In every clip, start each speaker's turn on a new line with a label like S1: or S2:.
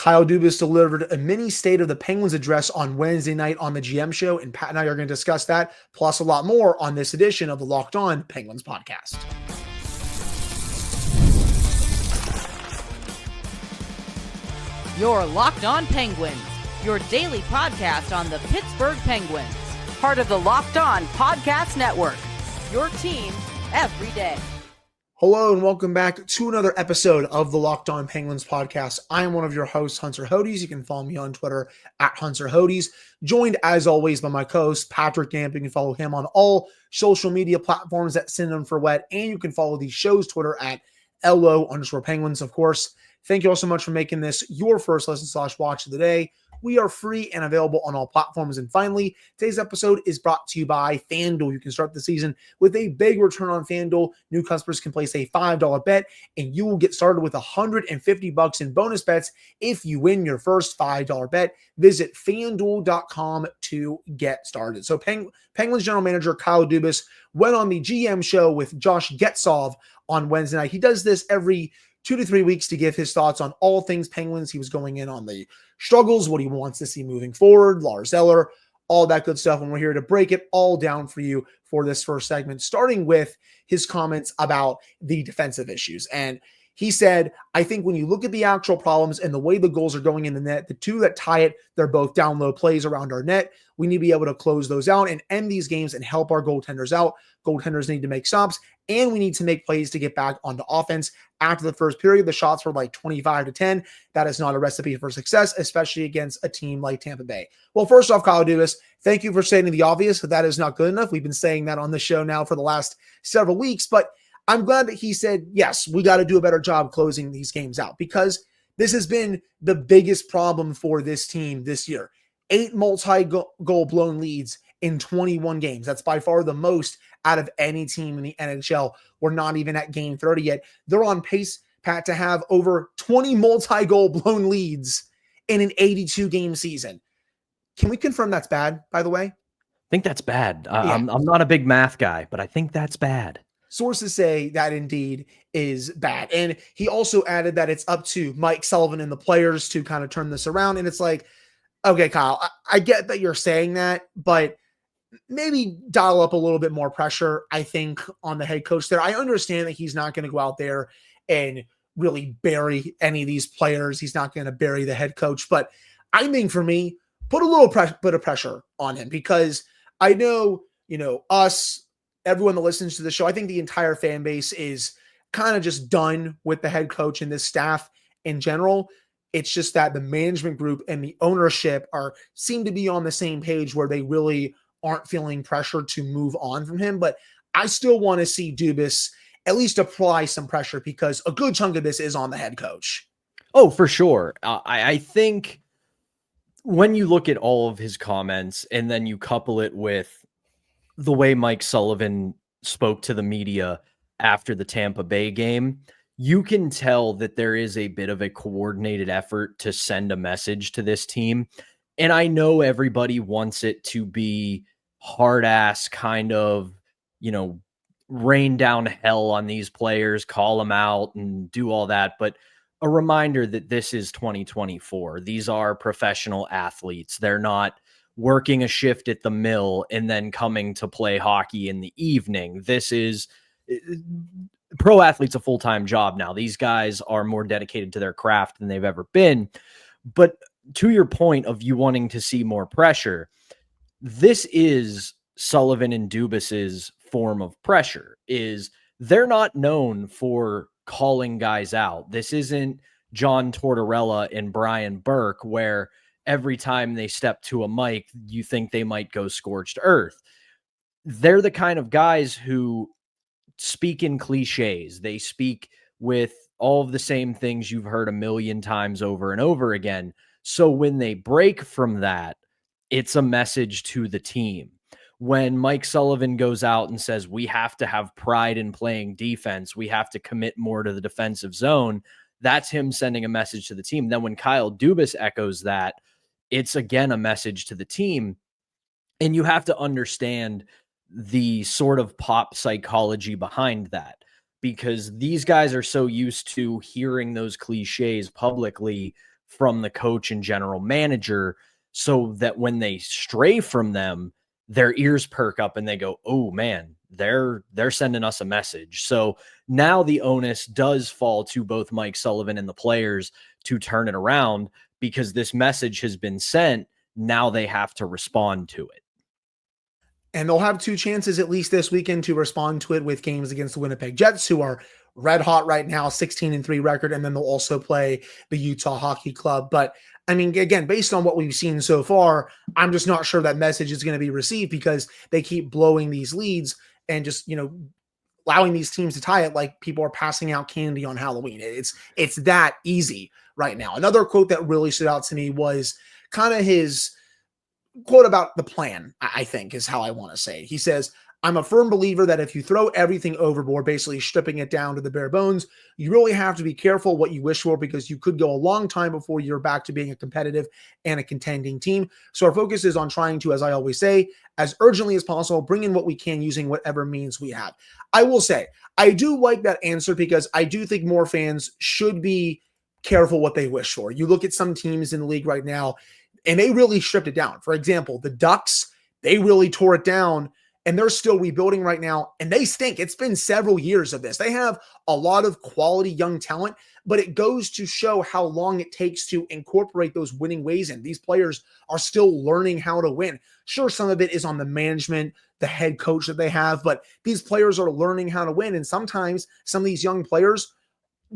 S1: Kyle Dubas delivered a mini State of the Penguins address on Wednesday night on the GM show, and Pat and I are going to discuss that, plus a lot more on this edition of the Locked On Penguins podcast.
S2: Your Locked On Penguins, your daily podcast on the Pittsburgh Penguins. Part of the Locked On Podcast Network, your team every day.
S1: Hello and welcome back to another episode of the Locked On Penguins podcast. I am one of your hosts, Hunter Hodes. You can follow me on Twitter at Hunter Hodes. Joined as always by my co-host, Patrick Damp. You can follow him on all social media platforms at Synonym for Wet, and you can follow the show's Twitter at LO_Penguins, of course. Thank you all so much for making this your first listen/watch of the day. We are free and available on all platforms. And finally, today's episode is brought to you by FanDuel. You can start the season with a big return on FanDuel. New customers can place a $5 bet, and you will get started with $150 in bonus bets if you win your first $5 bet. Visit FanDuel.com to get started. So Penguins general manager Kyle Dubas went on the GM show with Josh Getsov on Wednesday night. He does this every 2 to 3 weeks to give his thoughts on all things Penguins. He was going in on the struggles, what he wants to see moving forward, Lars Eller, all that good stuff. And we're here to break it all down for you for this first segment, starting with his comments about the defensive issues. And he said, I think when you look at the actual problems and the way the goals are going in the net, the two that tie it, they're both down low plays around our net. We need to be able to close those out and end these games and help our goaltenders out. Goaltenders need to make stops, and we need to make plays to get back onto offense. After the first period, the shots were like 25-10. That is not a recipe for success, especially against a team like Tampa Bay. Well, first off, Kyle Dubas, thank you for stating the obvious. That is not good enough. We've been saying that on the show now for the last several weeks, but I'm glad that he said, yes, we got to do a better job closing these games out, because this has been the biggest problem for this team this year. 8 multi-goal blown leads in 21 games. That's by far the most out of any team in the NHL. We're not even at game 30 yet. They're on pace, Pat, to have over 20 multi-goal blown leads in an 82-game season. Can we confirm that's bad, by the way?
S3: I think that's bad.
S1: Yeah.
S3: I'm not a big math guy, but I think that's bad.
S1: Sources say that indeed is bad. And he also added that it's up to Mike Sullivan and the players to kind of turn this around. And it's like, okay, Kyle, I get that you're saying that, but maybe dial up a little bit more pressure, I think, on the head coach there. I understand that he's not going to go out there and really bury any of these players. He's not going to bury the head coach. But I think for me, put a little bit of pressure on him, because I know, us, everyone that listens to the show, I think the entire fan base is kind of just done with the head coach and this staff in general. It's just that the management group and the ownership seem to be on the same page, where they really aren't feeling pressure to move on from him. But I still want to see Dubas at least apply some pressure, because a good chunk of this is on the head coach.
S3: Oh, for sure. I think when you look at all of his comments and then you couple it with the way Mike Sullivan spoke to the media after the Tampa Bay game, you can tell that there is a bit of a coordinated effort to send a message to this team. And I know everybody wants it to be hard ass kind of, rain down hell on these players, call them out and do all that. But a reminder that this is 2024. These are professional athletes. They're not working a shift at the mill and then coming to play hockey in the evening. This is pro athletes, a full-time job now. These guys are more dedicated to their craft than they've ever been. But to your point of you wanting to see more pressure, this is Sullivan and Dubas's form of pressure. Is they're not known for calling guys out. This isn't John Tortorella and Brian Burke, where every time they step to a mic, you think they might go scorched earth. They're the kind of guys who speak in cliches. They speak with all of the same things you've heard a million times over and over again. So when they break from that, it's a message to the team. When Mike Sullivan goes out and says, we have to have pride in playing defense, we have to commit more to the defensive zone, that's him sending a message to the team. Then when Kyle Dubas echoes that, it's again a message to the team. And you have to understand the sort of pop psychology behind that, because these guys are so used to hearing those cliches publicly from the coach and general manager, so that when they stray from them, their ears perk up and they go, oh man, they're sending us a message. So now the onus does fall to both Mike Sullivan and the players to turn it around, because this message has been sent. Now they have to respond to it.
S1: And they'll have two chances at least this weekend to respond to it with games against the Winnipeg Jets, who are red hot right now, 16-3 record. And then they'll also play the Utah Hockey Club. But I mean, again, based on what we've seen so far, I'm just not sure that message is going to be received, because they keep blowing these leads and just, allowing these teams to tie it like people are passing out candy on Halloween. It's that easy right now. Another quote that really stood out to me was kind of his quote about the plan, I think is how I want to say it. He says, I'm a firm believer that if you throw everything overboard, basically stripping it down to the bare bones, you really have to be careful what you wish for, because you could go a long time before you're back to being a competitive and a contending team. So our focus is on trying to, as I always say, as urgently as possible, bring in what we can using whatever means we have. I will say, I do like that answer, because I do think more fans should be careful what they wish for. You look at some teams in the league right now, and they really stripped it down. For example, the Ducks, they really tore it down, and they're still rebuilding right now, and they stink. It's been several years of this. They have a lot of quality young talent, but it goes to show how long it takes to incorporate those winning ways in. These players are still learning how to win. Sure, some of it is on the management, the head coach that they have, but these players are learning how to win, and sometimes some of these young players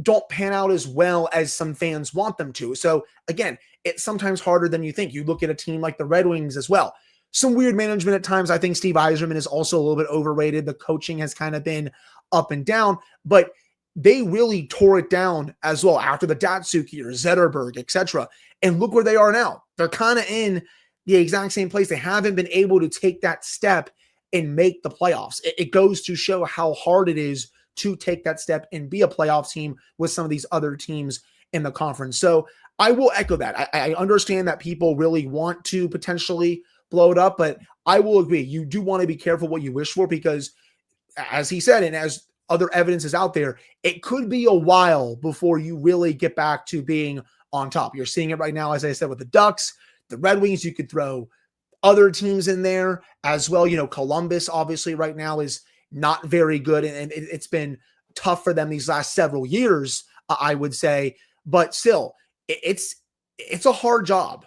S1: don't pan out as well as some fans want them to. So again, it's sometimes harder than you think. You look at a team like the Red Wings as well. Some weird management at times. I think Steve Yzerman is also a little bit overrated. The coaching has kind of been up and down, but they really tore it down as well after the Datsuk year, Zetterberg, etc. And look where they are now. They're kind of in the exact same place. They haven't been able to take that step and make the playoffs. It goes to show how hard it is to take that step and be a playoff team with some of these other teams in the conference. So I will echo that. I understand that people really want to potentially blow it up, but I will agree. You do want to be careful what you wish for, because as he said, and as other evidence is out there, it could be a while before you really get back to being on top. You're seeing it right now, as I said, with the Ducks, the Red Wings. You could throw other teams in there as well. Columbus obviously right now is not very good, and it's been tough for them these last several years, I would say, but still it's a hard job.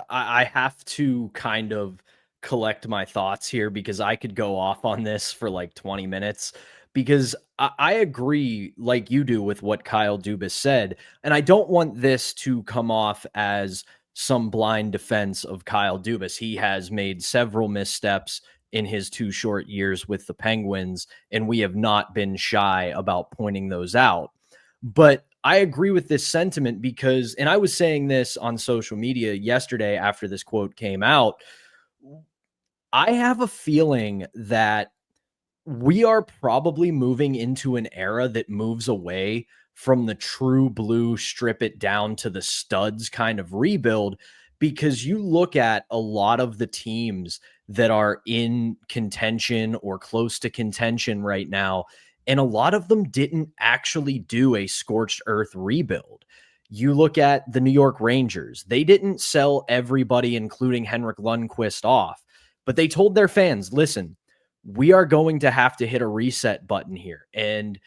S3: I have to kind of collect my thoughts here, because I could go off on this for like 20 minutes, because I agree like you do with what Kyle Dubas said. And I don't want this to come off as some blind defense of Kyle Dubas. He has made several missteps in his 2 short years with the Penguins, and we have not been shy about pointing those out. But I agree with this sentiment, because, and I was saying this on social media yesterday after this quote came out, I have a feeling that we are probably moving into an era that moves away from the true blue, strip it down to the studs kind of rebuild, because you look at a lot of the teams that are in contention or close to contention right now, and a lot of them didn't actually do a scorched earth rebuild. You look at the New York Rangers. They didn't sell everybody, including Henrik Lundqvist, off, but they told their fans, listen, we are going to have to hit a reset button here. And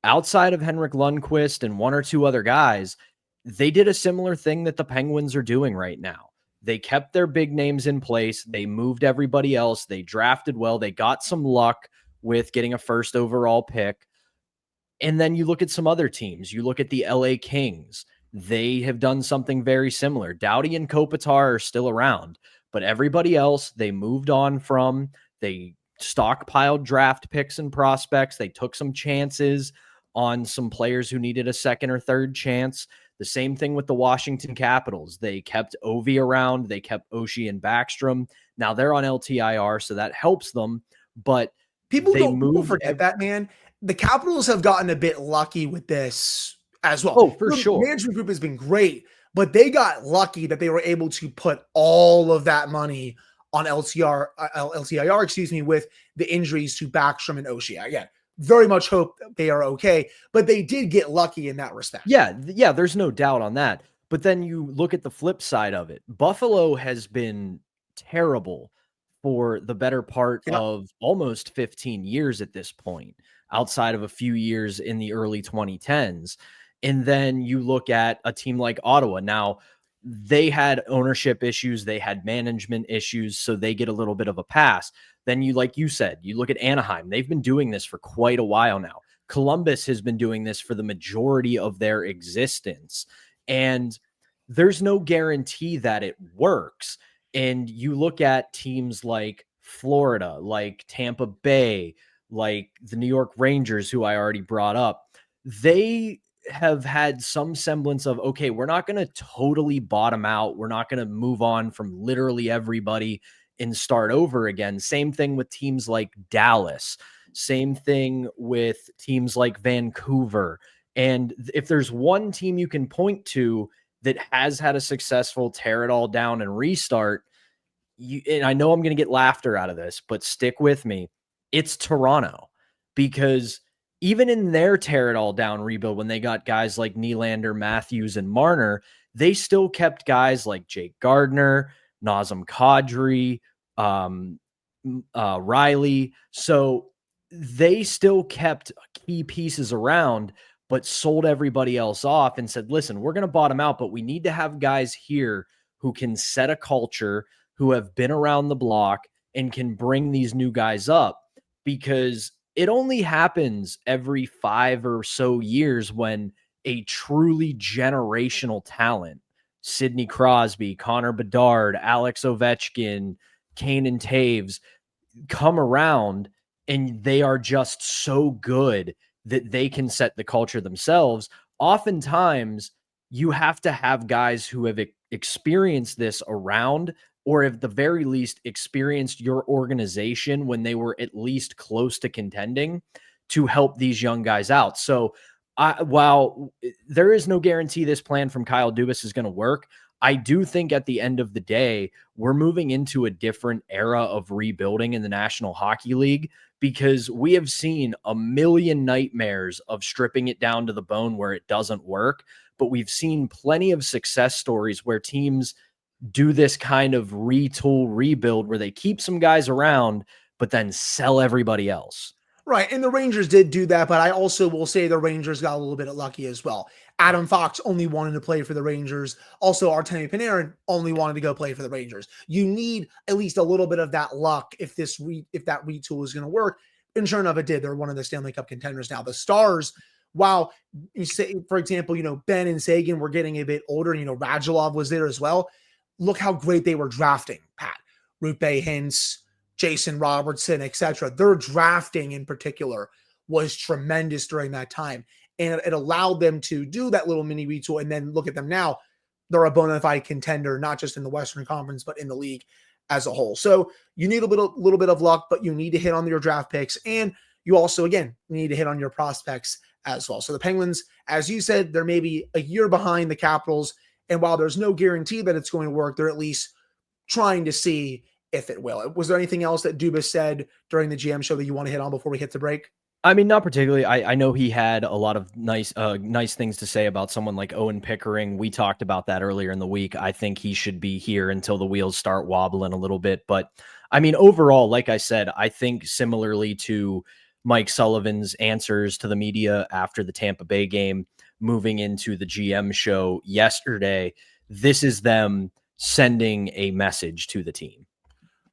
S3: outside of Henrik Lundqvist and 1 or 2 other guys, they did a similar thing that the Penguins are doing right now. They kept their big names in place. They moved everybody else. They drafted well. They got some luck with getting a first overall pick. And then you look at some other teams. You look at the LA Kings. They have done something very similar. Doughty and Kopitar are still around, but everybody else they moved on from. They stockpiled draft picks and prospects. They took some chances on some players who needed a second or third chance. The same thing with the Washington Capitals. They kept Ovi around. They kept Oshie and Backstrom. Now they're on LTIR, so that helps them. But
S1: People forget that, man. The Capitals have gotten a bit lucky with this as well.
S3: Oh, for sure.
S1: The management group has been great, but they got lucky that they were able to put all of that money on LTIR, with the injuries to Backstrom and Oshie. Again, very much hope they are okay, but they did get lucky in that respect.
S3: Yeah, there's no doubt on that. But then you look at the flip side of it. Buffalo has been terrible for the better part
S1: Yep.
S3: of almost 15 years at this point, outside of a few years in the early 2010s. And then you look at a team like Ottawa. Now, they had ownership issues, they had management issues, so they get a little bit of a pass. Then you, like you said, you look at Anaheim. They've been doing this for quite a while now. Columbus has been doing this for the majority of their existence. And there's no guarantee that it works. And you look at teams like Florida, like Tampa Bay, like the New York Rangers, who I already brought up, they have had some semblance of, okay, we're not going to totally bottom out. We're not going to move on from literally everybody and start over again. Same thing with teams like Dallas. Same thing with teams like Vancouver. And if there's one team you can point to that has had a successful tear it all down and restart, and I know I'm going to get laughter out of this, but stick with me. It's Toronto, because even in their tear it all down rebuild, when they got guys like Nylander, Matthews, and Marner, they still kept guys like Jake Gardner, Nazem Kadri, Riley. So they still kept key pieces around, but sold everybody else off and said, listen, we're going to bottom out, but we need to have guys here who can set a culture, who have been around the block and can bring these new guys up, because it only happens every 5 or so years when a truly generational talent, Sidney Crosby, Connor Bedard, Alex Ovechkin, Kanan Taves, come around and they are just so good that they can set the culture themselves. Oftentimes, you have to have guys who have experienced this around, or at the very least experienced your organization when they were at least close to contending, to help these young guys out. So while there is no guarantee this plan from Kyle Dubas is going to work, I do think at the end of the day, we're moving into a different era of rebuilding in the National Hockey League, because we have seen a million nightmares of stripping it down to the bone where it doesn't work. But we've seen plenty of success stories where teams do this kind of retool rebuild where they keep some guys around, but then sell everybody else.
S1: Right. And the Rangers did do that, but I also will say the Rangers got a little bit lucky as well. Adam Fox only wanted to play for the Rangers. Also, Artemi Panarin only wanted to go play for the Rangers. You need at least a little bit of that luck if that retool is going to work. And sure enough, it did. They're one of the Stanley Cup contenders now. The Stars, while you say, for example, Ben and Sagan were getting a bit older, Radulov was there as well. Look how great they were drafting, Pat. Rupe Hintz, Jason Robertson, etc. Their drafting in particular was tremendous during that time. And it allowed them to do that little mini retool. And then look at them now. They're a bona fide contender, not just in the Western Conference, but in the league as a whole. So you need a little bit of luck, but you need to hit on your draft picks. And you also, again, need to hit on your prospects as well. So the Penguins, as you said, they're maybe a year behind the Capitals. And while there's no guarantee that it's going to work, they're at least trying to see if it will. Was there anything else that Dubas said during the GM show that you want to hit on before we hit the break?
S3: I mean, not particularly. I know he had a lot of nice things to say about someone like Owen Pickering. We talked about that earlier in the week. I think he should be here until the wheels start wobbling a little bit. But I mean, overall, like I said, I think similarly to Mike Sullivan's answers to the media after the Tampa Bay game, moving into the GM show yesterday, this is them sending a message to the team.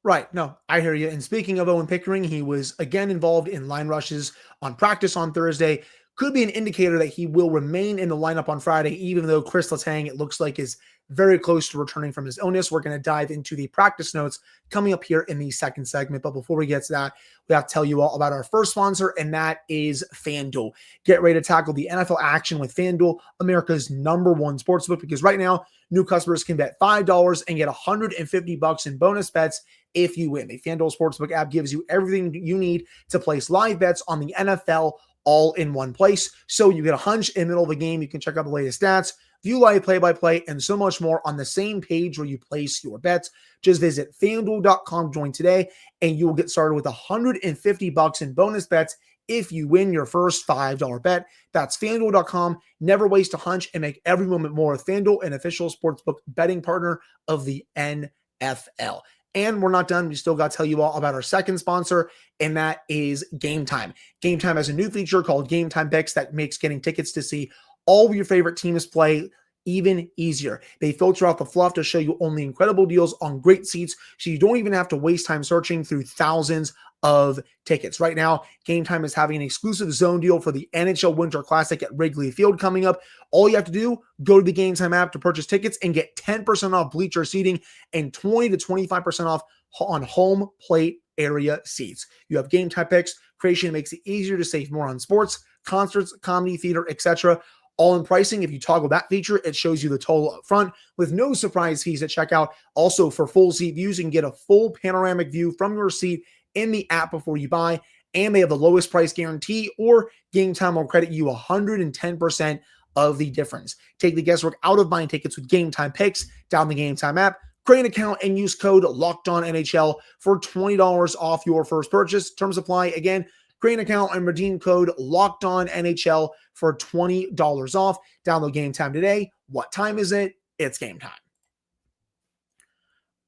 S1: Right. No, I hear you. And speaking of Owen Pickering, he was again involved in line rushes on practice on Thursday. Could be an indicator that he will remain in the lineup on Friday, even though Kris Letang, it looks like, is very close to returning from his illness. We're going to dive into the practice notes coming up here in the second segment. But before we get to that, we have to tell you all about our first sponsor, and that is FanDuel. Get ready to tackle the NFL action with FanDuel, America's #1 sportsbook, because right now, new customers can bet $5 and get $150 in bonus bets if you win. The FanDuel Sportsbook app gives you everything you need to place live bets on the NFL all in one place. So you get a hunch in the middle of the game. You can check out the latest stats, view live play-by-play, and so much more on the same page where you place your bets. Just visit FanDuel.com, join today, and you will get started with $150 in bonus bets if you win your first $5 bet. That's FanDuel.com. Never waste a hunch and make every moment more with FanDuel, an official sportsbook betting partner of the NFL. And we're not done. We still got to tell you all about our second sponsor, and that is Game Time. Game Time has a new feature called Game Time Picks that makes getting tickets to see all of your favorite teams play even easier. They filter out the fluff to show you only incredible deals on great seats, so you don't even have to waste time searching through thousands of tickets. Right now, Game Time is having an exclusive zone deal for the NHL Winter Classic at Wrigley Field coming up. All you have to do, go to the Game Time app to purchase tickets and get 10% off bleacher seating and 20 to 25% off on home plate area seats. You have Game Time Picks. Creation makes it easier to save more on sports, concerts, comedy, theater, etc. All in pricing. If you toggle that feature, it shows you the total up front with no surprise fees at checkout. Also, for full seat views, you can get a full panoramic view from your seat in the app before you buy, and they have the lowest price guarantee, or Game Time will credit you 110% of the difference. Take the guesswork out of buying tickets with Game Time Picks. Down the Game Time app, create an account, and use code LOCKEDONNHL for $20 off your first purchase. Terms apply. Again, create an account and redeem code LOCKEDONNHL for $20 off. Download Game Time today. What time is it? It's game time.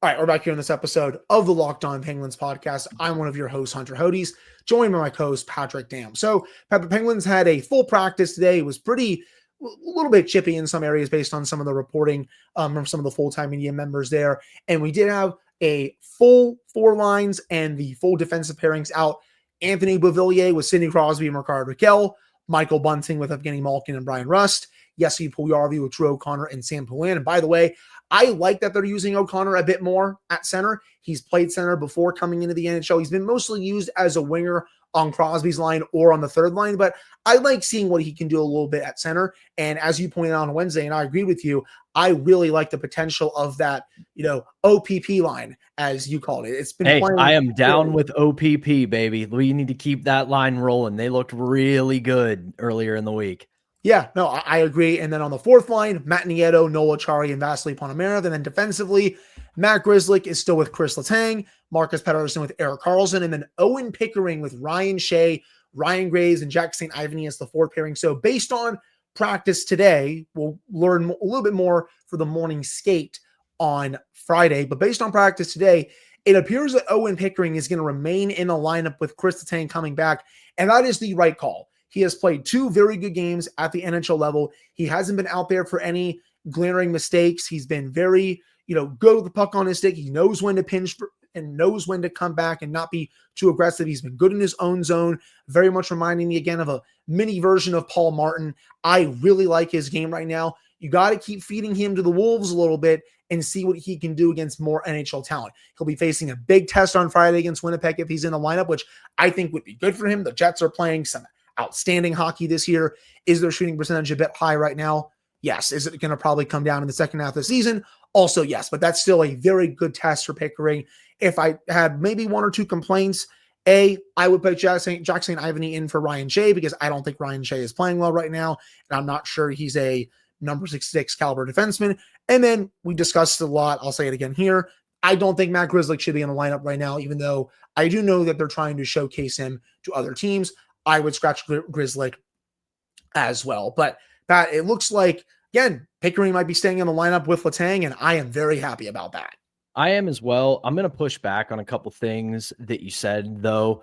S1: All right, we're back here in this episode of the Locked On Penguins podcast. I'm one of your hosts, Hunter Hodes, joined by my co-host, Patrick Dam. So, the Penguins had a full practice today. It was a little bit chippy in some areas based on some of the reporting from some of the full-time media members there. And we did have a full four lines and the full defensive pairings out. Anthony Beauvillier with Sidney Crosby and Rickard Rakell, Michael Bunting with Evgeny Malkin and Brian Rust, Jesse Puljujarvi with Drew O'Connor and Sam Poulin. And by the way, I like that they're using O'Connor a bit more at center. He's played center before coming into the NHL. He's been mostly used as a winger on Crosby's line or on the third line, but I like seeing what he can do a little bit at center. And as you pointed out on Wednesday, and I agree with you, I really like the potential of that, OPP line, as you called it. It's been playing.
S3: I am down with OPP, baby. We need to keep that line rolling. They looked really good earlier in the week.
S1: Yeah, no, I agree. And then on the fourth line, Matt Nieto, Noel Acciari, and Vasily Ponomarev. And then defensively, Matt Grzelcyk is still with Kris Letang, Marcus Pettersson with Erik Karlsson, and then Owen Pickering with Ryan Shea, Ryan Graves, and Jack St. Ivany as the fourth pairing. So based on practice today, we'll learn a little bit more for the morning skate on Friday. But based on practice today, it appears that Owen Pickering is going to remain in the lineup with Kris Letang coming back, and that is the right call. He has played two very good games at the NHL level. He hasn't been out there for any glaring mistakes. He's been very, good with the puck on his stick. He knows when to pinch and knows when to come back and not be too aggressive. He's been good in his own zone, very much reminding me again of a mini version of Paul Martin. I really like his game right now. You got to keep feeding him to the Wolves a little bit and see what he can do against more NHL talent. He'll be facing a big test on Friday against Winnipeg if he's in the lineup, which I think would be good for him. The Jets are playing some outstanding hockey this year. Is their shooting percentage a bit high right now? Yes. Is it going to probably come down in the second half of the season? Also, yes, but that's still a very good test for Pickering. If I had maybe one or two complaints, I would put Jack St. Ivany in for Ryan Shea because I don't think Ryan Shea is playing well right now, and I'm not sure he's a number 66 caliber defenseman. And then we discussed a lot. I'll say it again here. I don't think Matt Grzelcyk should be in the lineup right now, even though I do know that they're trying to showcase him to other teams. I would scratch Grzelcyk as well. But Pat, it looks like, again, Pickering might be staying in the lineup with Letang, and I am very happy about that.
S3: I am as well. I'm going to push back on a couple things that you said, though,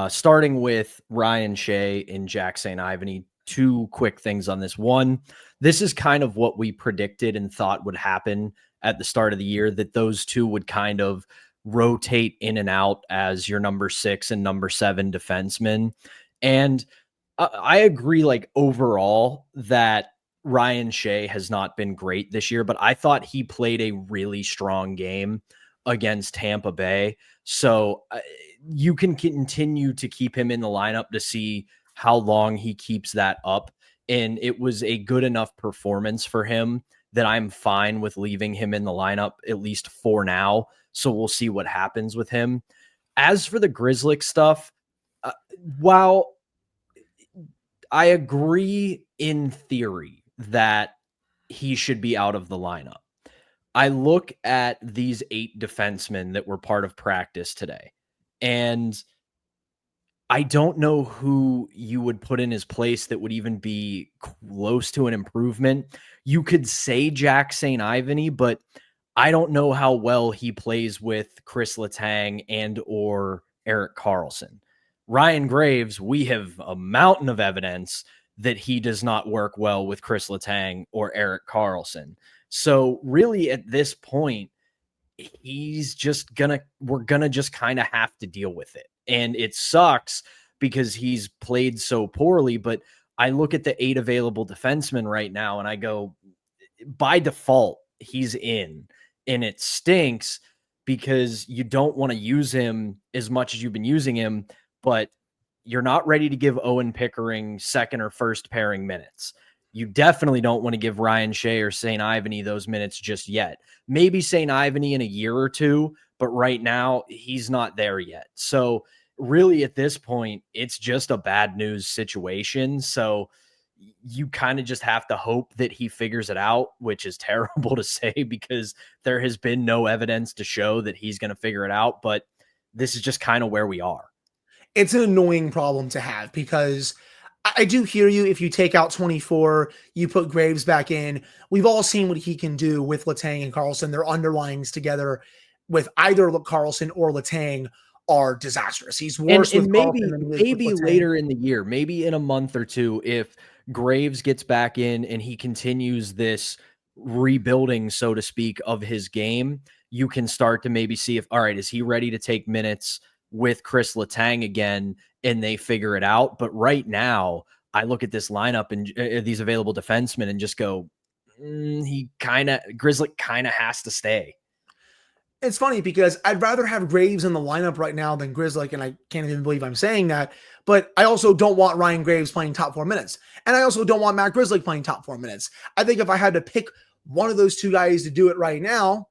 S3: starting with Ryan Shea and Jack St. Ivany. Two quick things on this. One, this is kind of what we predicted and thought would happen at the start of the year, that those two would kind of rotate in and out as your number 6 and number 7 defensemen. And I agree, overall, that Ryan Shea has not been great this year, but I thought he played a really strong game against Tampa Bay. So you can continue to keep him in the lineup to see how long he keeps that up. And it was a good enough performance for him that I'm fine with leaving him in the lineup, at least for now. So we'll see what happens with him. As for the Grzelcyk stuff, while I agree in theory that he should be out of the lineup, I look at these 8 defensemen that were part of practice today, and I don't know who you would put in his place that would even be close to an improvement. You could say Jack St. Ivany, but I don't know how well he plays with Kris Letang and or Erik Karlsson. Ryan Graves, we have a mountain of evidence that he does not work well with Kris Letang or Erik Karlsson. So really at this point, we're gonna just kind of have to deal with it. And it sucks because he's played so poorly, but I look at the 8 available defensemen right now and I go, by default, he's in. And it stinks because you don't want to use him as much as you've been using him, but you're not ready to give Owen Pickering second or first pairing minutes. You definitely don't want to give Ryan Shea or St. Ivany those minutes just yet. Maybe St. Ivany in a year or two, but right now he's not there yet. So really at this point, it's just a bad news situation. So you kind of just have to hope that he figures it out, which is terrible to say because there has been no evidence to show that he's going to figure it out. But this is just kind of where we are.
S1: It's an annoying problem to have because I do hear you. If you take out 24, you put Graves back in. We've all seen what he can do with Letang and Karlsson. Their underlyings together with either Karlsson or Letang are disastrous. He's worse with
S3: maybe
S1: Karlsson than he is with Letang.
S3: later in the year, maybe in a month or two, if Graves gets back in and he continues this rebuilding, so to speak, of his game, you can start to maybe see if, all right, is he ready to take minutes with Kris Letang again and they figure it out. But right now, I look at this lineup and these available defensemen and just go, Grizzly kind of has to stay.
S1: It's funny because I'd rather have Graves in the lineup right now than Grizzly, and I can't even believe I'm saying that. But I also don't want Ryan Graves playing top 4 minutes. And I also don't want Matt Grizzly playing top 4 minutes. I think if I had to pick one of those two guys to do it right now,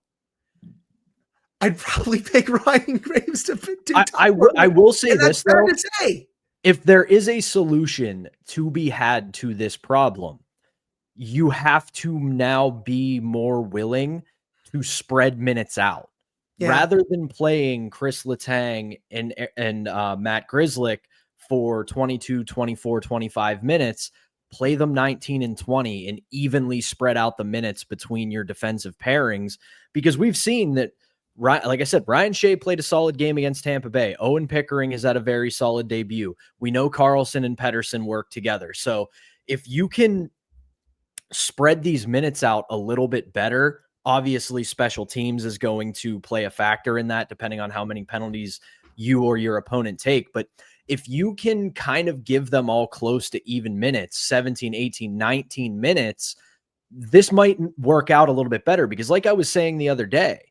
S1: I'd probably pick Ryan Graves to do
S3: I will say this, though.
S1: To say.
S3: If there is a solution to be had to this problem, you have to now be more willing to spread minutes out. Yeah. Rather than playing Kris Letang and Matt Grzelcyk for 22, 24, 25 minutes, play them 19 and 20 and evenly spread out the minutes between your defensive pairings. Because we've seen that, like I said, Ryan Shea played a solid game against Tampa Bay. Owen Pickering has had a very solid debut. We know Karlsson and Pettersson work together. So if you can spread these minutes out a little bit better, obviously special teams is going to play a factor in that, depending on how many penalties you or your opponent take. But if you can kind of give them all close to even minutes, 17, 18, 19 minutes, this might work out a little bit better. Because like I was saying the other day,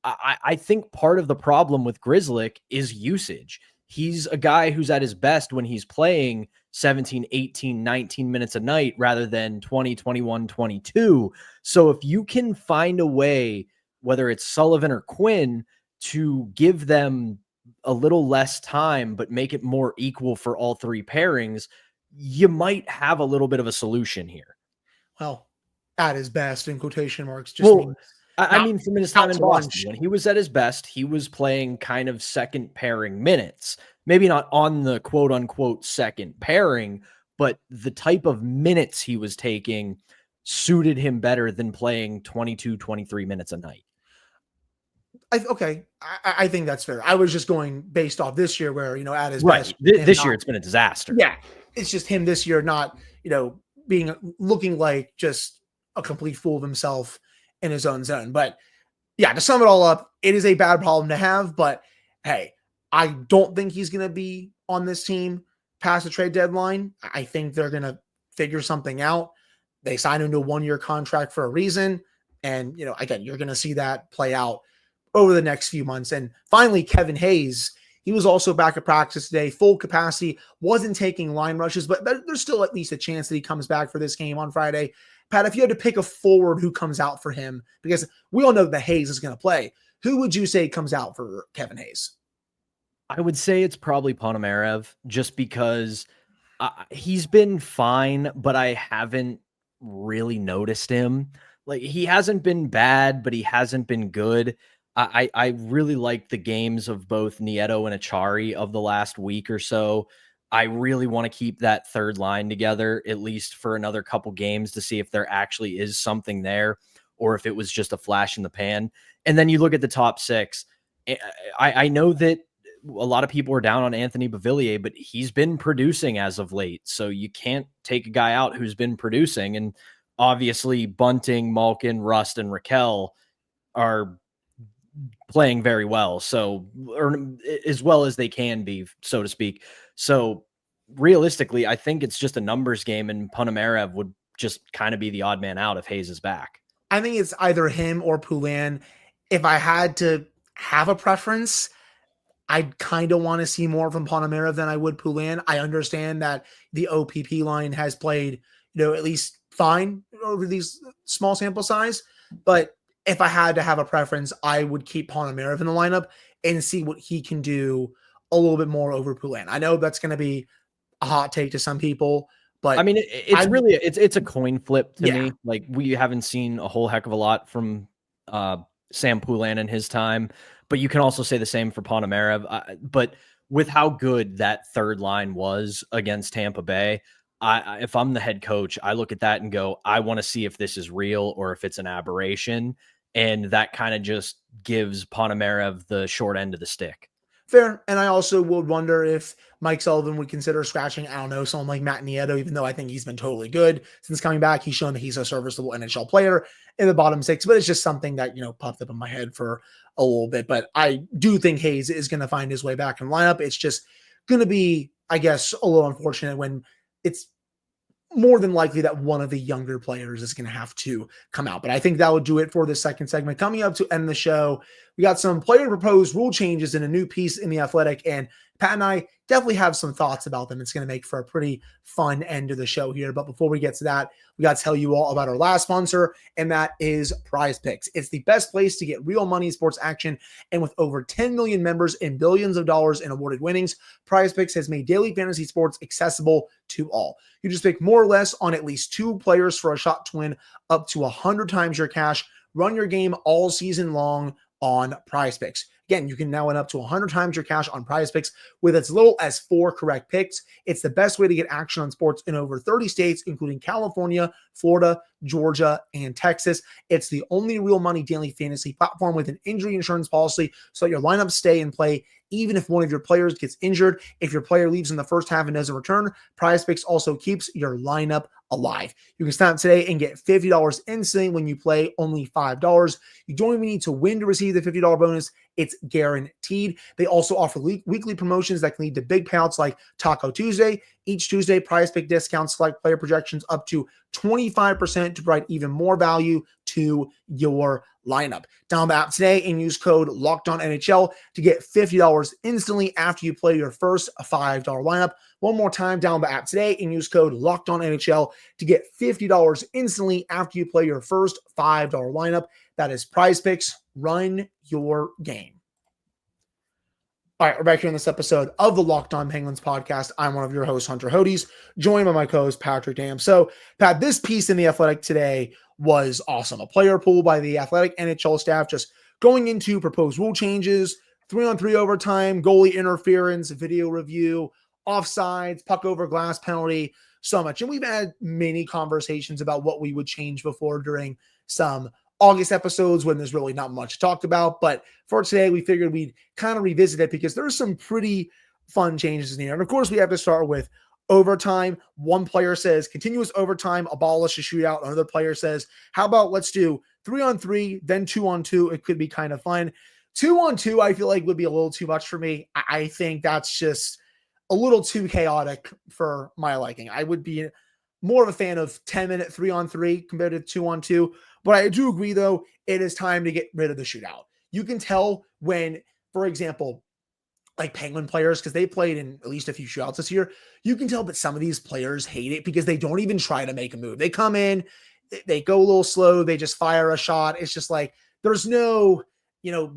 S3: I think part of the problem with Grzelcyk is usage. He's a guy who's at his best when he's playing 17, 18, 19 minutes a night rather than 20, 21, 22. So if you can find a way, whether it's Sullivan or Quinn, to give them a little less time, but make it more equal for all three pairings, you might have a little bit of a solution here.
S1: Well, at his best, in quotation marks, just
S3: well, I mean, from his time in Boston, when he was at his best, he was playing kind of second pairing minutes. Maybe not on the quote unquote second pairing, but the type of minutes he was taking suited him better than playing 22, 23 minutes a night.
S1: I think that's fair. I was just going based off this year where, at his
S3: right.
S1: best.
S3: This year, it's been a disaster.
S1: Yeah. It's just him this year, not, looking like just a complete fool of himself in his own zone. But yeah, to sum it all up, it is a bad problem to have, but hey, I don't think he's going to be on this team past the trade deadline. I think they're going to figure something out. They signed him to a 1-year contract for a reason. And, again, you're going to see that play out over the next few months. And finally, Kevin Hayes, he was also back at practice today, full capacity, wasn't taking line rushes, but there's still at least a chance that he comes back for this game on Friday. Pat, if you had to pick a forward who comes out for him, because we all know that Hayes is going to play, who would you say comes out for Kevin Hayes?
S3: I would say it's probably Ponomarev, just because he's been fine, but I haven't really noticed him. Like, he hasn't been bad, but he hasn't been good. I really like the games of both Nieto and Achari of the last week or so. I really want to keep that third line together, at least for another couple games, to see if there actually is something there or if it was just a flash in the pan. And then you look at the top six. I know that a lot of people are down on Anthony Beauvillier, but he's been producing as of late. So you can't take a guy out who's been producing. And obviously Bunting, Malkin, Rust, and Raquel are playing very well. So, or as well as they can be, so to speak. So realistically, I think it's just a numbers game, and Ponomarev would just kind of be the odd man out if Hayes is back.
S1: I think it's either him or Poulin. If I had to have a preference, I'd kind of want to see more from Ponomarev than I would Poulin. I understand that the OPP line has played, at least fine over these small sample size, but if I had to have a preference, I would keep Ponomarev in the lineup and see what he can do a little bit more over Poulin. I know that's going to be a hot take to some people, but
S3: I mean, it's a coin flip to me. Like, we haven't seen a whole heck of a lot from Sam Poulin in his time, but you can also say the same for Ponomarev. But with how good that third line was against Tampa Bay, if I'm the head coach, I look at that and go, I want to see if this is real or if it's an aberration. And that kind of just gives Ponomarev the short end of the stick.
S1: Fair. And I also would wonder if Mike Sullivan would consider scratching, I don't know, someone like Matt Nieto, even though I think he's been totally good since coming back. He's shown that he's a serviceable NHL player in the bottom six, but it's just something that, popped up in my head for a little bit. But I do think Hayes is going to find his way back in the lineup. It's just going to be, I guess, a little unfortunate when it's more than likely that one of the younger players is going to have to come out. But I think that would do it for the second segment. Coming up to end the show, we got some player proposed rule changes in a new piece in The Athletic, and Pat and I definitely have some thoughts about them. It's going to make for a pretty fun end of the show here. But before we get to that, we got to tell you all about our last sponsor, and that is PrizePicks. It's the best place to get real money sports action. And with over 10 million members and billions of dollars in awarded winnings, PrizePicks has made daily fantasy sports accessible to all. You just pick more or less on at least two players for a shot to win up to 100 times your cash. Run your game all season long on PrizePicks. Again, you can now win up to 100 times your cash on PrizePicks with as little as 4 correct picks. It's the best way to get action on sports in over 30 states, including California, Florida, Georgia, and Texas. It's the only real money daily fantasy platform with an injury insurance policy so that your lineups stay in play even if one of your players gets injured. If your player leaves in the first half and doesn't return, PrizePicks also keeps your lineup alive. You can sign up today and get $50 instantly when you play only $5. You don't even need to win to receive the $50 bonus. It's guaranteed. They also offer weekly promotions that can lead to big payouts like Taco Tuesday. Each Tuesday, PrizePick discounts select player projections up to 25% to provide even more value to your lineup. Download the app today and use code LOCKEDONNHL to get $50 instantly after you play your first $5 lineup. One more time, download the app today and use code LOCKEDONNHL to get $50 instantly after you play your first $5 lineup. That is PrizePicks. Run your game. All right, we're back here in this episode of the Locked On Penguins podcast. I'm one of your hosts, Hunter Hodes, joined by my co-host, Patrick Dam. So, Pat, this piece in The Athletic today was awesome. A player pool by the Athletic NHL staff just going into proposed rule changes, 3-on-3 overtime, goalie interference, video review, offsides, puck over glass penalty, so much. And we've had many conversations about what we would change before during some August episodes when there's really not much talked about. But for today, we figured we'd kind of revisit it because there's some pretty fun changes in here. And of course, we have to start with overtime. One player says continuous overtime, abolish a shootout. Another player says, how about let's do 3-on-3, then 2-on-2. It could be kind of fun. 2-on-2, I feel like would be a little too much for me. I think that's just a little too chaotic for my liking. I would be more of a fan of 10-minute 3-on-3 compared to 2-on-2. But I do agree, though, it is time to get rid of the shootout. You can tell when, for example, like Penguin players, because they played in at least a few shootouts this year, you can tell that some of these players hate it because they don't even try to make a move. They come in, they go a little slow, they just fire a shot. It's just like there's no,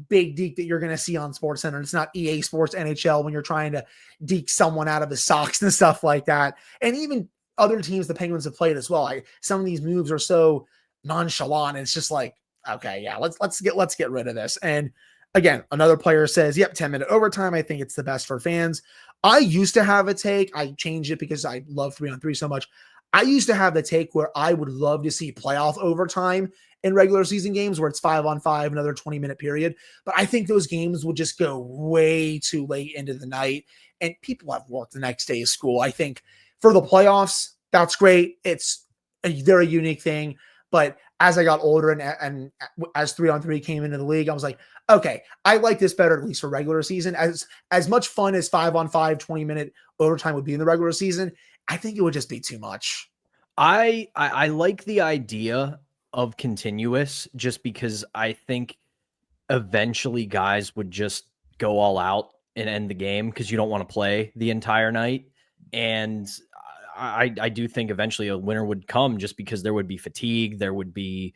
S1: big deke that you're going to see on SportsCenter. It's not EA Sports NHL when you're trying to deke someone out of his socks and stuff like that. And even other teams the Penguins have played as well. Some of these moves are so nonchalant. It's just like, okay, yeah, let's get rid of this. And again, another player says, yep, 10-minute overtime. I think it's the best for fans. I used to have a take. I changed it because I love 3-on-3 so much. I used to have the take where I would love to see playoff overtime in regular season games where it's 5-on-5, another 20-minute period. But I think those games would just go way too late into the night, and people have work the next day of school. I think for the playoffs, that's great. It's a very unique thing. But as I got older and as 3-on-3 came into the league, I was like, okay, I like this better, at least for regular season. As much fun as 5-on-5, 20-minute overtime would be in the regular season, I think it would just be too much.
S3: I like the idea of continuous just because I think eventually guys would just go all out and end the game because you don't want to play the entire night. And I do think eventually a winner would come just because there would be fatigue, there would be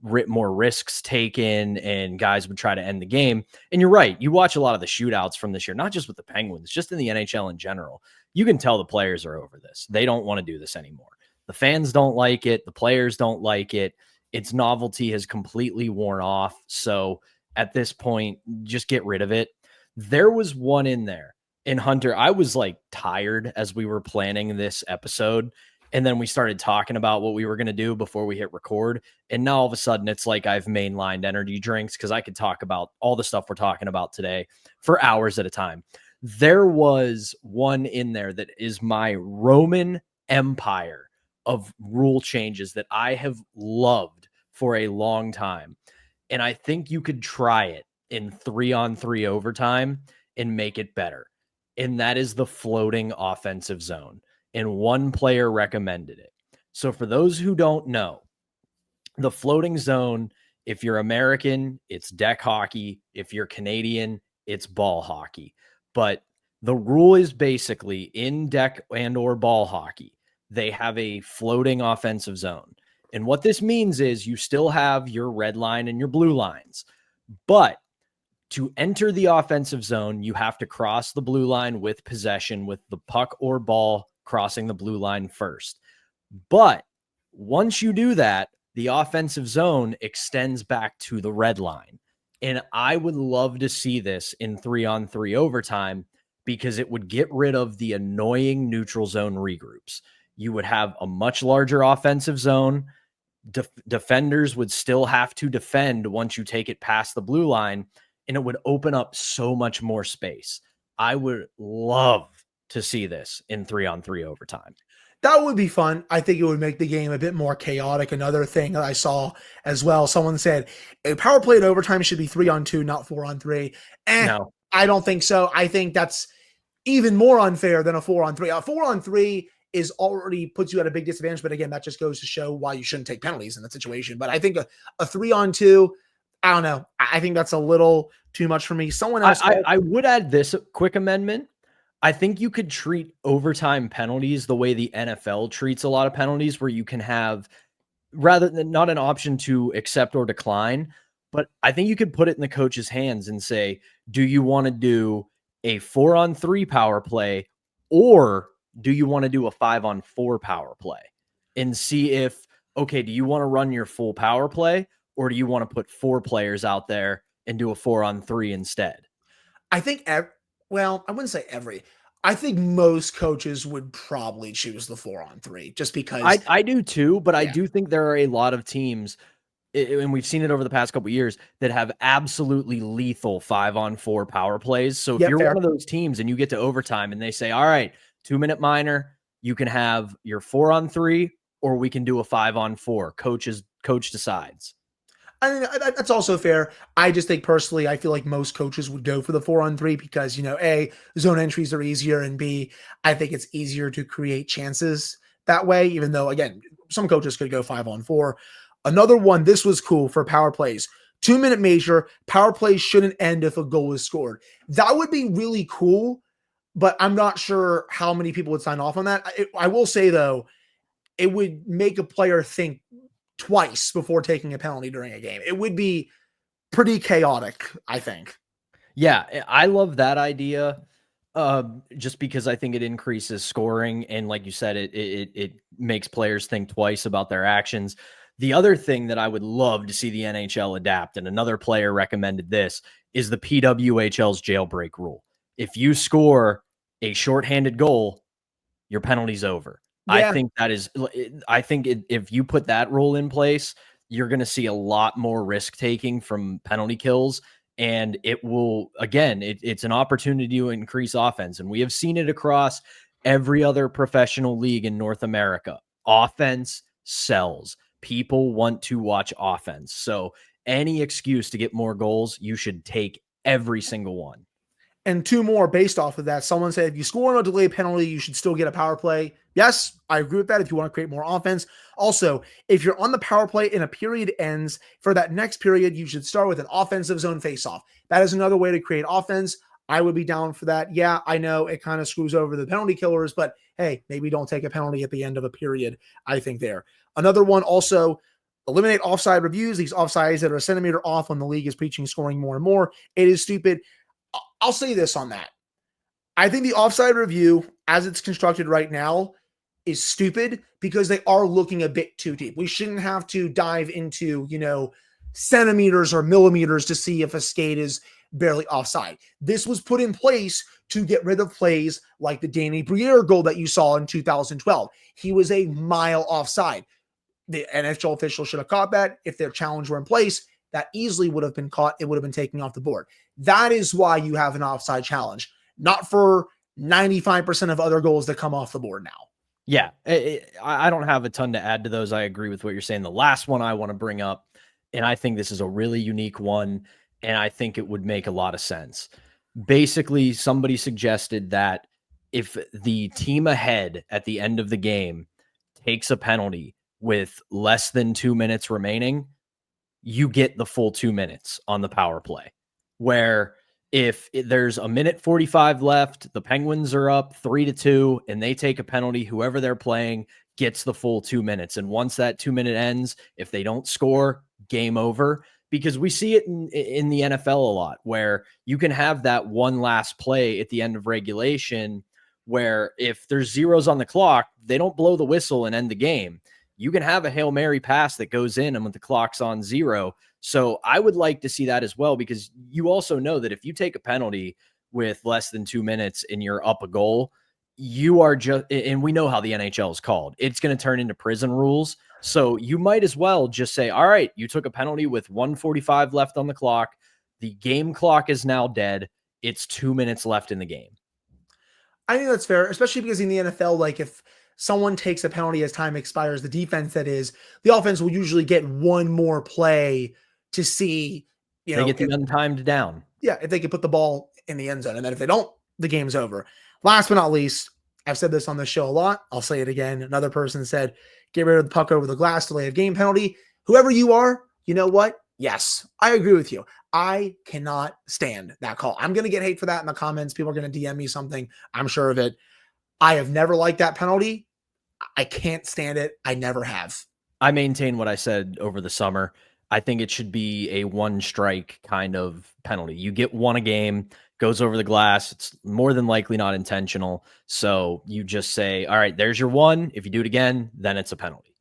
S3: more risks taken, and guys would try to end the game. And you're right. You watch a lot of the shootouts from this year, not just with the Penguins, just in the NHL in general. You can tell the players are over this. They don't want to do this anymore. The fans don't like it. The players don't like it. Its novelty has completely worn off. So at this point, just get rid of it. There was one in there. And Hunter, I was like tired as we were planning this episode. And then we started talking about what we were going to do before we hit record. And now all of a sudden it's like I've mainlined energy drinks because I could talk about all the stuff we're talking about today for hours at a time. There was one in there that is my Roman empire of rule changes that I have loved for a long time. And I think you could try it in 3-on-3 overtime and make it better. And that is the floating offensive zone. And one player recommended it. So for those who don't know, the floating zone, if you're American, it's deck hockey. If you're Canadian, it's ball hockey. But the rule is basically in deck and or ball hockey, they have a floating offensive zone. And what this means is you still have your red line and your blue lines. But to enter the offensive zone, you have to cross the blue line with possession with the puck or ball crossing the blue line first. But once you do that, the offensive zone extends back to the red line. And I would love to see this in 3-on-3 overtime because it would get rid of the annoying neutral zone regroups. You would have a much larger offensive zone. Defenders would still have to defend once you take it past the blue line, and it would open up so much more space. I would love to see this in 3-on-3 overtime.
S1: That would be fun. I think it would make the game a bit more chaotic. Another thing that I saw as well, someone said a power play in overtime should be 3-on-2, not 4-on-3.
S3: No.
S1: I don't think so. I think that's even more unfair than a 4-on-3. A 4-on-3 is already puts you at a big disadvantage. But again, that just goes to show why you shouldn't take penalties in that situation. But I think a 3-on-2, I don't know. I think that's a little too much for me. Someone else.
S3: I would add this quick amendment. I think you could treat overtime penalties the way the NFL treats a lot of penalties, where you can have rather than not an option to accept or decline, but I think you could put it in the coach's hands and say, do you want to do a 4-on-3 power play, or do you want to do a 5-on-4 power play and see if, okay, do you want to run your full power play, or do you want to put 4 players out there and do a 4-on-3 instead?
S1: I think, well, I wouldn't say every. I think most coaches would probably choose the 4-on-3 just because.
S3: I do too, but yeah. I do think there are a lot of teams, and we've seen it over the past couple of years, that have absolutely lethal 5-on-4 power plays. So if you're one of those teams and you get to overtime and they say, all right, 2-minute minor, you can have your 4-on-3, or we can do a 5-on-4. Coach decides.
S1: I mean, that's also fair. I just think personally, I feel like most coaches would go for the 4-on-3 because, A, zone entries are easier, and B, I think it's easier to create chances that way, even though, again, some coaches could go 5-on-4. Another one, this was cool for power plays. 2-minute measure, power plays shouldn't end if a goal is scored. That would be really cool, but I'm not sure how many people would sign off on that. I will say, though, it would make a player think twice before taking a penalty during a game. It would be pretty chaotic, I think.
S3: Yeah, I love that idea just because I think it increases scoring. And like you said, it makes players think twice about their actions. The other thing that I would love to see the NHL adapt, and another player recommended this, is the PWHL's jailbreak rule. If you score a shorthanded goal, your penalty's over.
S1: Yeah.
S3: I think if you put that rule in place, you're going to see a lot more risk taking from penalty kills. And it will, again, it's an opportunity to increase offense. And we have seen it across every other professional league in North America. Offense sells. People want to watch offense. So any excuse to get more goals, you should take every single one.
S1: And two more based off of that. Someone said, if you score on a delayed penalty, you should still get a power play. Yes, I agree with that if you want to create more offense. Also, if you're on the power play and a period ends, for that next period, you should start with an offensive zone faceoff. That is another way to create offense. I would be down for that. Yeah, I know it kind of screws over the penalty killers, but hey, maybe don't take a penalty at the end of a period, I think there. Another one also, eliminate offside reviews, these offsides that are a centimeter off when the league is preaching scoring more and more. It is stupid. I'll say this on that. I think the offside review, as it's constructed right now, is stupid because they are looking a bit too deep. We shouldn't have to dive into, centimeters or millimeters to see if a skate is barely offside. This was put in place to get rid of plays like the Danny Briere goal that you saw in 2012. He was a mile offside. The NHL officials should have caught that. If their challenge were in place, that easily would have been caught. It would have been taken off the board. That is why you have an offside challenge, not for 95% of other goals that come off the board now.
S3: Yeah, I don't have a ton to add to those. I agree with what you're saying. The last one I want to bring up, and I think this is a really unique one, and I think it would make a lot of sense. Basically, somebody suggested that if the team ahead at the end of the game takes a penalty with less than 2 minutes remaining, you get the full 2 minutes on the power play. Where if there's a minute 45 left, the Penguins are up 3-2, and they take a penalty, whoever they're playing gets the full 2 minutes. And once that 2 minute ends, if they don't score, game over. Because we see it in the NFL a lot, where you can have that one last play at the end of regulation, where if there's zeros on the clock, they don't blow the whistle and end the game. You can have a Hail Mary pass that goes in and when the clock's on zero. So I would like to see that as well, because you also know that if you take a penalty with less than 2 minutes and you're up a goal, you are just, and we know how the NHL is called, it's going to turn into prison rules. So you might as well just say, all right, you took a penalty with 1:45 left on the clock. The game clock is now dead. It's 2 minutes left in the game.
S1: I think that's fair, especially because in the NFL, like if someone takes a penalty as time expires, the defense that is, the offense will usually get one more play to see,
S3: they get the untimed down.
S1: Yeah, if they can put the ball in the end zone. And then if they don't, the game's over. Last but not least, I've said this on the show a lot. I'll say it again. Another person said, get rid of the puck over the glass, delay of game penalty. Whoever you are, you know what? Yes, I agree with you. I cannot stand that call. I'm going to get hate for that in the comments. People are going to DM me something. I'm sure of it. I have never liked that penalty. I can't stand it. I never have.
S3: I maintain what I said over the summer. I think it should be a one strike kind of penalty. You get one a game, goes over the glass. It's more than likely not intentional. So you just say, all right, there's your one. If you do it again, then it's a penalty.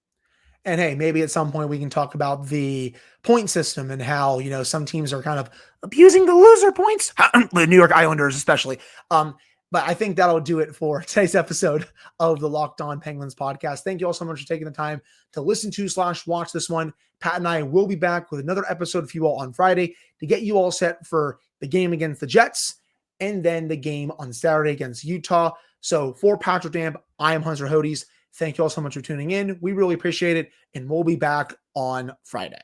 S1: And hey, maybe at some point we can talk about the point system and how, some teams are kind of abusing the loser points, the New York Islanders especially. But I think that'll do it for today's episode of the Locked On Penguins podcast. Thank you all so much for taking the time to listen to / watch this one. Pat and I will be back with another episode for you all on Friday to get you all set for the game against the Jets and then the game on Saturday against Utah. So for Patrick Damp, I am Hunter Hodes. Thank you all so much for tuning in. We really appreciate it, and we'll be back on Friday.